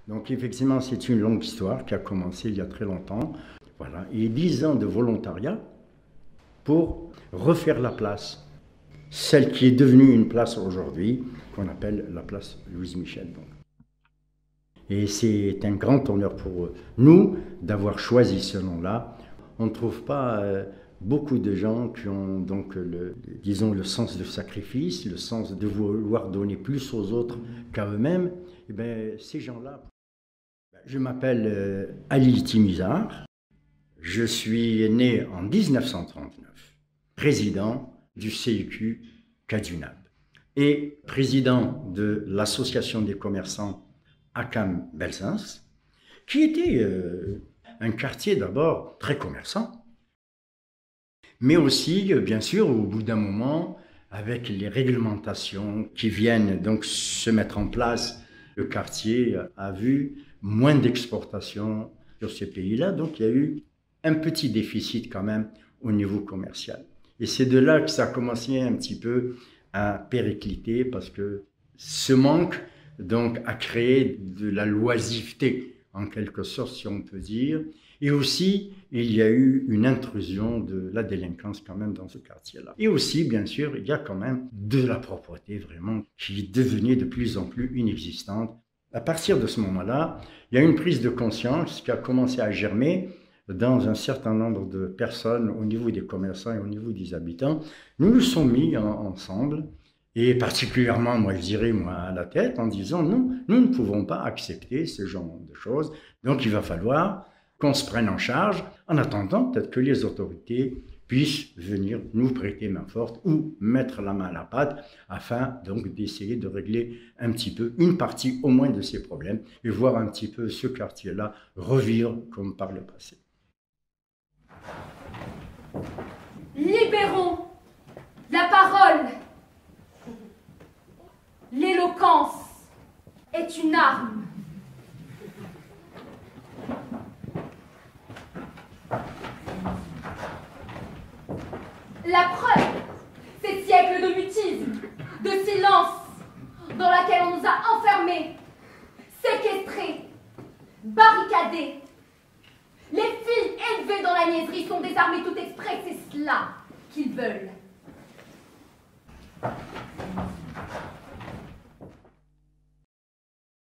Donc effectivement, c'est une longue histoire qui a commencé il y a très longtemps. Voilà, et 10 ans de volontariat pour refaire la place, celle qui est devenue une place aujourd'hui, qu'on appelle la place Louise Michel. Donc. Et c'est un grand honneur pour nous d'avoir choisi ce nom-là. On ne trouve pas beaucoup de gens qui ont donc disons le sens du sacrifice, le sens de vouloir donner plus aux autres qu'à eux-mêmes. Et bien, ces gens-là. Je m'appelle Ali Timizar. Je suis né en 1939, président du CIQ Kadunab et président de l'association des commerçants Akam Belzins, qui était un quartier d'abord très commerçant, mais aussi, bien sûr, au bout d'un moment, avec les réglementations qui viennent donc se mettre en place, le quartier a vu moins d'exportation sur ces pays-là, donc il y a eu un petit déficit quand même au niveau commercial. Et c'est de là que ça a commencé un petit peu à péricliter, parce que ce manque donc a créé de la loisiveté, en quelque sorte, si on peut dire. Et aussi, il y a eu une intrusion de la délinquance quand même dans ce quartier-là. Et aussi, bien sûr, il y a quand même de la propreté vraiment qui devenait de plus en plus inexistante. À partir de ce moment-là, il y a une prise de conscience qui a commencé à germer dans un certain nombre de personnes au niveau des commerçants et au niveau des habitants. Nous nous sommes mis ensemble, et particulièrement, moi je dirais, moi à la tête, en disant non, nous ne pouvons pas accepter ce genre de choses. Donc il va falloir qu'on se prenne en charge, en attendant peut-être que les autorités puissent venir nous prêter main forte ou mettre la main à la pâte, afin donc d'essayer de régler un petit peu, une partie au moins de ces problèmes, et voir un petit peu ce quartier-là revivre comme par le passé. Libérons la parole. L'éloquence est une arme. La preuve, ces siècles de mutisme, de silence, dans laquelle on nous a enfermés, séquestrés, barricadés. Les filles élevées dans la niaiserie sont désarmées tout exprès, c'est cela qu'ils veulent.